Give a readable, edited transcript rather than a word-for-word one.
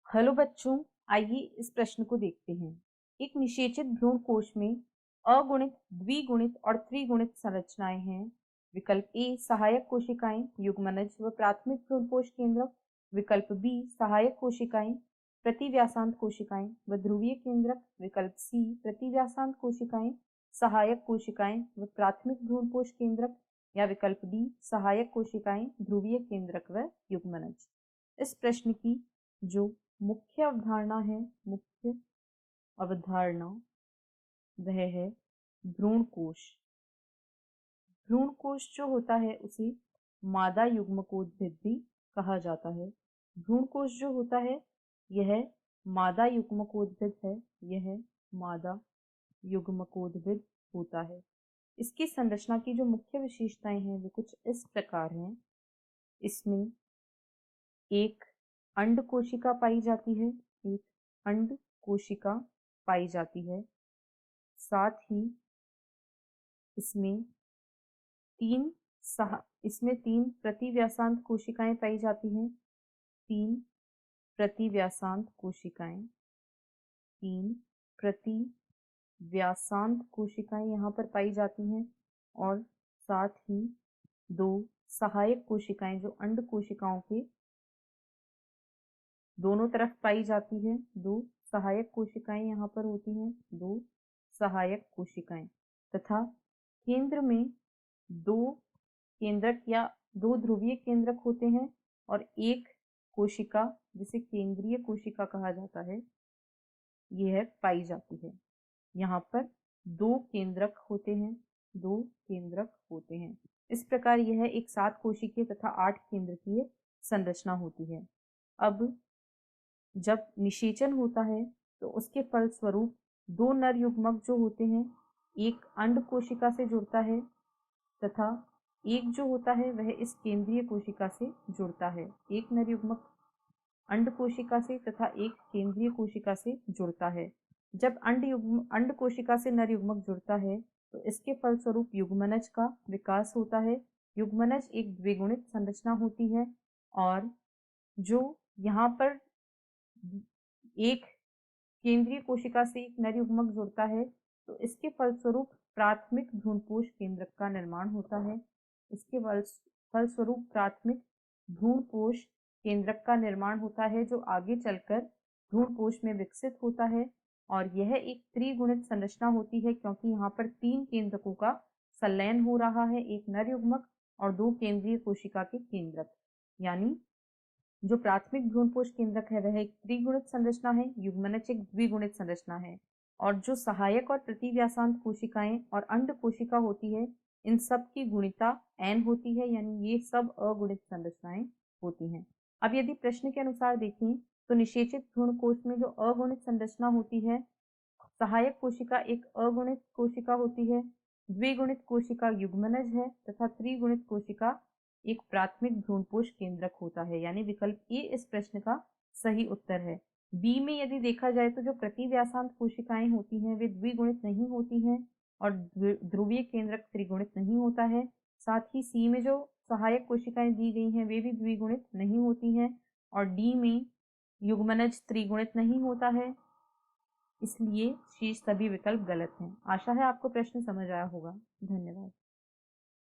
Hello बच्चों, आइए इस प्रश्न को देखते हैं। एक निषेचित भ्रूण कोश में अगुणित, द्विगुणित और त्रिगुणित संरचनाएं हैं। विकल्प ए सहायक कोशिकाएं, युग्मनज व प्राथमिक भ्रूणपोष केंद्रक। विकल्प बी सहायक कोशिकाएं, प्रतिव्यासांत कोशिकाएं व ध्रुवीय केंद्रक। विकल्प सी प्रतिव्यासांत कोशिकाएं, सहायक कोशिकाएं व प्राथमिक भ्रूणपोष केंद्रक। या विकल्प डी सहायक कोशिकाएं, ध्रुवीय केंद्रक व युग्मनज। इस प्रश्न की जो मुख्य अवधारणा है, मुख्य अवधारणा वह है भ्रूण कोश। भ्रूण कोश जो होता है उसे मादा युग्मकोद्भिद भी कहा जाता है। भ्रूण कोश जो होता है यह मादा युग्मकोद्भिद है, यह मादा युग्मकोद्भिद होता है। इसकी संरचना की जो मुख्य विशेषताएं हैं वे कुछ इस प्रकार हैं। इसमें एक अंड कोशिका पाई जाती है, एक अंड कोशिका पाई जाती है। साथ ही इसमें तीन प्रतिव्यासांत कोशिकाएं पाई जाती हैं। तीन प्रतिव्यासांत कोशिकाएं यहाँ पर पाई जाती हैं और साथ ही दो सहायक कोशिकाएं जो अंड कोशिकाओं के दोनों तरफ पाई जाती है। दो सहायक कोशिकाएं यहाँ पर होती हैं, दो सहायक कोशिकाएं, तथा केंद्र में दो केंद्रक या दो ध्रुवीय केंद्रक होते हैं और एक कोशिका जिसे केंद्रीय कोशिका कहा जाता है यह पाई जाती है। यहाँ पर दो केंद्रक होते हैं, इस प्रकार यह एक 7 कोशिकीय तथा 8 केंद्रकीय संरचना होती है। अब जब निषेचन होता है तो उसके फलस्वरूप दो नर युग्मक जो होते हैं, एक अंड कोशिका से जुड़ता है तथा एक जो होता है वह इस केंद्रीय कोशिका से जुड़ता है। एक नर युग्मक अंड कोशिका से तथा एक केंद्रीय कोशिका से जुड़ता है। जब अंड कोशिका से नर युग्मक जुड़ता है तो इसके फलस्वरूप युग्मनज का विकास होता है। युग्मनज एक द्विगुणित संरचना होती है और जो यहाँ पर एक केंद्रीय कोशिका से एक नर युग्मक जुड़ता है तो इसके फलस्वरूप प्राथमिक भ्रूणपोष केंद्रक का निर्माण होता है। इसके फलस्वरूप प्राथमिक भ्रूणपोष केंद्रक का निर्माण होता है जो आगे चलकर भ्रूणपोष में विकसित होता है। और यह एक त्रिगुणित संरचना होती है क्योंकि यहाँ पर 3 केंद्रकों का संलयन हो रहा है, एक नर युग्मक और 2 केंद्रीय कोशिका के केंद्रक। यानी जो प्राथमिक भ्रूणपोष केंद्रक है वह एक त्रिगुणित संरचना है, युग्मनज एक द्विगुणित संरचना है और जो सहायक और प्रतिव्यासांत कोशिकाएं और अंड कोशिका होती है इन सब की गुणिता n होती है, यानी ये सब अगुणित संरचनाएं होती हैं। अब यदि प्रश्न के अनुसार देखें तो निषेचित भ्रूण कोश में जो अगुणित संरचना होती है, सहायक कोशिका एक अगुणित कोशिका होती है, द्विगुणित कोशिका युग्मनज है तथा त्रिगुणित कोशिका एक प्राथमिक भ्रूणपोष केंद्रक होता है। यानी विकल्प ए इस प्रश्न का सही उत्तर है। बी में यदि देखा जाए तो जो प्रतिव्यासांत कोशिकाएं होती हैं वे द्विगुणित नहीं होती हैं और ध्रुवीय केंद्रक त्रिगुणित नहीं होता है। साथ ही सी में जो सहायक कोशिकाएं दी गई हैं वे भी द्विगुणित नहीं होती हैं और डी में युग्मनज त्रिगुणित नहीं होता है। इसलिए शेष सभी विकल्प गलत हैं। आशा है आपको प्रश्न समझ आया होगा। धन्यवाद।